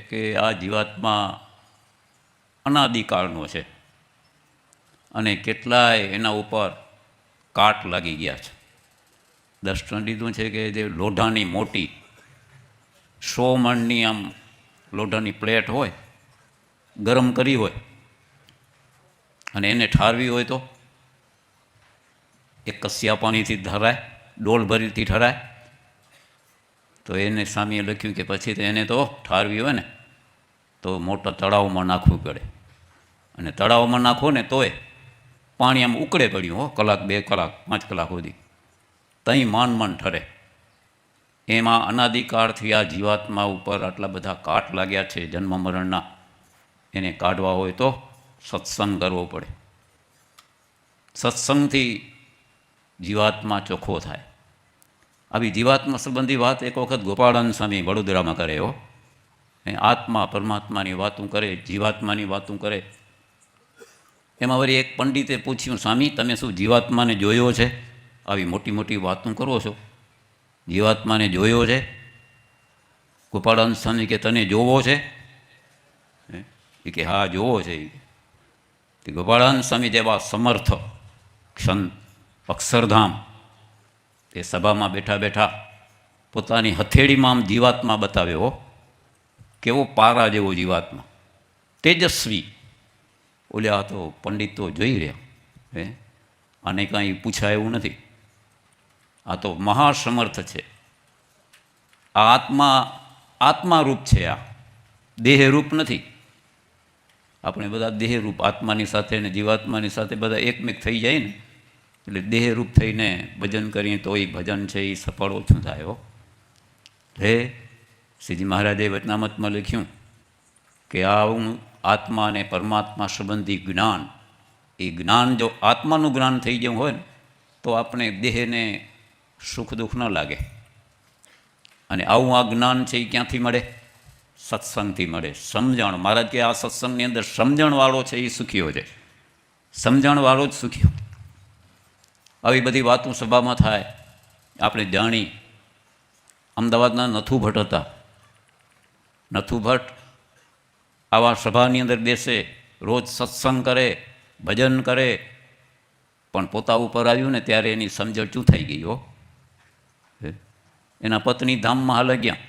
કે આ જીવાત્મા અનાદિકાળનો છે અને કેટલાય એના ઉપર કાટ લાગી ગયા છે. દર્શન લીધું છે કે જે લોઢાની મોટી 100 મણની આમ લોઢાની પ્લેટ હોય, ગરમ કરી હોય અને એને ઠારવી હોય તો એક કસિયા પાણીથી ઠરાય, ડોલ ભરીથી ઠરાય. તો એને સામે લખ્યું કે પછી તો એને તો ઠારવી હોય ને તો મોટા તળાવમાં નાખવું પડે, અને તળાવમાં નાખો ને તોય પાણી આમ ઉકળે પડ્યું હો, કલાક 2 કલાક 5 કલાક સુધી, તહીં માંડ ઠરે. એમાં અનાદિકાળથી આ જીવાત્મા ઉપર આટલા બધા કાટ લાગ્યા છે જન્મ મરણના. એને કાઢવા હોય તો સત્સંગ કરવો પડે. સત્સંગથી જીવાત્મા ચોખ્ખો થાય. આવી જીવાત્મા સંબંધી વાત એક વખત ગોપાળાનંદ સ્વામી વડોદરામાં કરે હો. આત્મા પરમાત્માની વાતું કરે, જીવાત્માની વાતું કરે. એમાં વળી એક પંડિતે પૂછ્યું, સ્વામી તમે શું જીવાત્માને જોયો છે? આવી મોટી મોટી વાતું કરો છો, જીવાત્માને જોયો છે? ગોપાળાનંદ સ્વામી કે તને જોવો છે? એ કે હા જોવો છે. એ ગોપાળાનંદ સ્વામી જેવા સમર્થ ક્ષણ અક્ષરધામ એ સભામાં બેઠા બેઠા પોતાની હથેળીમાં આમ જીવાત્મા બતાવ્યો હો. કેવો પારા જેવો જીવાત્મા, તેજસ્વી. ઓલે આ તો પંડિત તો જોઈ રહ્યા, આને કાંઈ પૂછાય એવું નથી. આ તો મહાસમર્થ છે. આ આત્મારૂપ છે, આ દેહરૂપ નથી. આપણે બધા દેહરૂપ આત્માની સાથે ને જીવાત્માની સાથે બધા એકમેક થઈ જાય ને એટલે દેહરૂપ થઈને ભજન કરીએ તો એ ભજન છે એ સફળ ઓછું થાય હો. હે શ્રીજી મહારાજે વચનામતમાં લખ્યું કે આવું આત્મા અને પરમાત્મા સંબંધી જ્ઞાન, એ જ્ઞાન જો આત્માનું જ્ઞાન થઈ ગયું હોય ને તો આપણે દેહને સુખ દુઃખ ન લાગે. અને આવું આ જ્ઞાન છે એ ક્યાંથી મળે? સત્સંગથી મળે. સમજણ, મહારાજ કે આ સત્સંગની અંદર સમજણવાળો છે એ સુખીઓ છે, સમજણવાળો જ સુખીઓ. આવી બધી વાતો સભામાં થાય, આપણે જાણી. અમદાવાદના નથુ ભટ્ટ હતા. નથુ ભટ્ટ આવા સભાની અંદર બેસે, રોજ સત્સંગ કરે, ભજન કરે, પણ પોતા ઉપર આવ્યું ને ત્યારે એની સમજણ ચૂથાઈ ગઈ હો. એના પત્ની ધામમાં હાલ ગયા,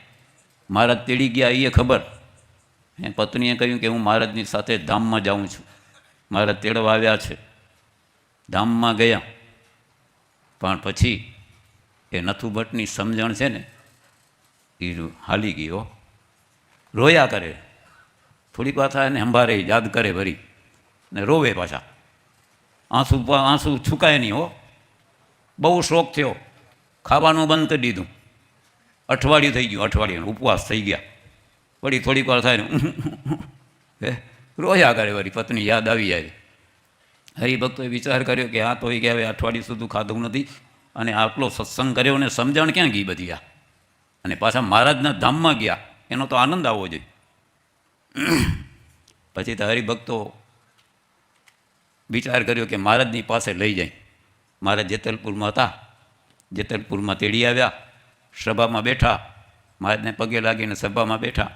મહારાજ તેડી ગયા એ ખબર. પત્નીએ કહ્યું કે હું મહારાજની સાથે ધામમાં જાઉં છું, મહારાજ તેડવા આવ્યા છે. ધામમાં ગયા, પણ પછી એ નથુ ભટ્ટની સમજણ છે ને એ હાલી ગઈ હો. રોયા કરે, થોડીક વાર થાય ને સંભારે યાદ કરે ભરી ને રોવે પાછા. આંસુ છુકાય નહીં હો. બહુ શોખ થયો, ખાવાનું બંધ કરી દીધું. અઠવાડિયું થઈ ગયું, અઠવાડિયાનો ઉપવાસ થઈ ગયા. વળી થોડીક વાર થાય ને રોયા કરે, વળી પત્ની યાદ આવી જાય. હરિભક્તોએ વિચાર કર્યો કે આ તો એ કે હવે અઠવાડિયું સુધી ખાધું નથી અને આટલો સત્સંગ કર્યો ને સમજણ ક્યાં ગઈ બધી આ? અને પાછા મહારાજના ધામમાં ગયા, એનો તો આનંદ આવવો જોઈએ. પછી તો હરિભક્તો વિચાર કર્યો કે મહારાજની પાસે લઈ જાય. મહારાજ જેતલપુરમાં હતા, જેતલપુરમાં તેડી આવ્યા, સભામાં બેઠા, મહારાજને પગે લાગીને સભામાં બેઠા.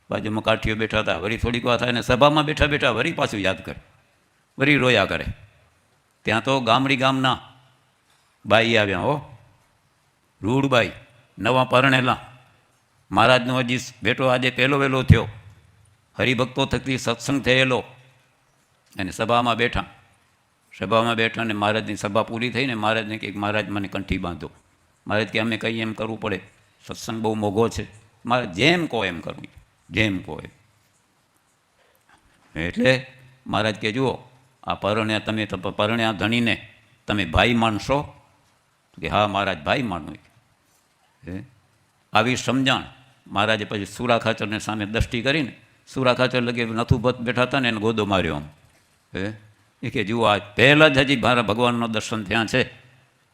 બાજુમાં કાઠીઓ બેઠા હતા. વળી થોડીક વાર થાય ને સભામાં બેઠા બેઠા વળી પાછું યાદ કરે, વળી રોયા કરે. ત્યાં તો ગામના બાઈ આવ્યા હો, રૂડબાઈ, નવા પરણેલા. મહારાજનો હજી બેઠો આજે પહેલો વહેલો થયો, હરિભક્તો થકી સત્સંગ થયેલો, અને સભામાં બેઠા. સભામાં બેઠા ને મહારાજની સભા પૂરી થઈને મહારાજને કહે મહારાજ મને કંઠી બાંધો. મહારાજ કે અમે કહીએ એમ કરવું પડે, સત્સંગ બહુ મોઘો છે. મારે જેમ કહો એમ કરવું, જેમ કહો એમ. એટલે મહારાજ કે જુઓ આ પરણ્યા તમે પરણ્યા ધણીને તમે ભાઈ માનશો? કે હા મહારાજ ભાઈ માનું. આવી સમજણ મહારાજે પછી સુરા ખાચરને સામે દષ્ટિ કરીને, સુરા ખાચર લગે નથુ ભટ્ટ બેઠા હતા ને એને ગોદો માર્યો આમ. એ કે જુઓ આ પહેલાં જ હજી મારા ભગવાનનો દર્શન થયા છે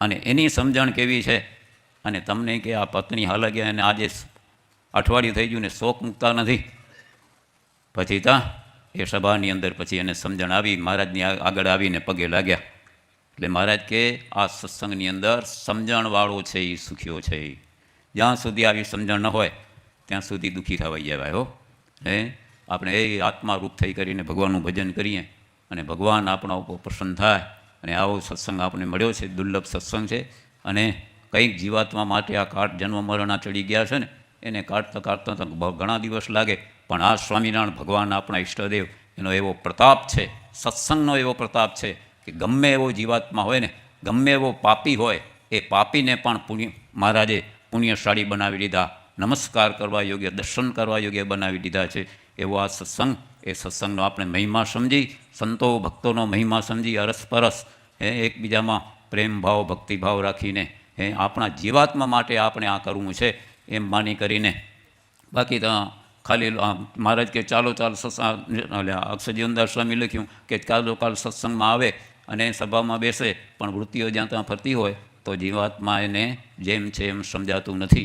અને એની સમજણ કેવી છે. અને તમને કે આ પત્ની હાલ ગયા અને આજે અઠવાડિયું થઈ ગયું ને શોક મૂકતા નથી. પછી ત્યાં એ સભાની અંદર પછી એને સમજણ આવી, મહારાજની આગળ આવીને પગે લાગ્યા. એટલે મહારાજ કે આ સત્સંગની અંદર સમજણવાળો છે એ સુખીઓ છે. જ્યાં સુધી આવી સમજણ ન હોય ત્યાં સુધી દુઃખી થવાઈ જવાય હો. આપણે એ આત્મારૂપ થઈ કરીને ભગવાનનું ભજન કરીએ અને ભગવાન આપણા ઉપર પ્રસન્ન થાય. અને આવો સત્સંગ આપણે મળ્યો છે, દુર્લભ સત્સંગ છે. અને કંઈક જીવાત્મા માટે આ કાટ જન્મ મરણા ચડી ગયા છે ને, એને કાઢતા કાઢતા તો ઘણા દિવસ લાગે, પણ આ સ્વામિનારાયણ ભગવાન આપણા ઈષ્ટદેવ, એનો એવો પ્રતાપ છે, સત્સંગનો એવો પ્રતાપ છે કે ગમે એવો જીવાત્મા હોય ને, ગમે એવો પાપી હોય, એ પાપીને પણ મહારાજે પુણ્યશાળી બનાવી દીધા, નમસ્કાર કરવા યોગ્ય, દર્શન કરવા યોગ્ય બનાવી દીધા છે. એવો આ સત્સંગ, એ સત્સંગનો આપણે મહિમા સમજી, સંતો ભક્તોનો મહિમા સમજી, અરસપરસ એકબીજામાં પ્રેમ ભાવ ભક્તિભાવ રાખીને આપણા જીવાત્મા માટે આપણે આ કરવું છે એમ માની કરીને. બાકી તો ખાલી મહારાજ કે ચાલો સત્સંગ, અક્ષરજીવનદાસ સ્વામી લખ્યું કે ચાલો કાલ સત્સંગમાં આવે અને સભામાં બેસે, પણ વૃત્તિઓ જ્યાં ત્યાં ફરતી હોય તો જીવાત્મા એને જેમ છે એમ સમજાતું નથી.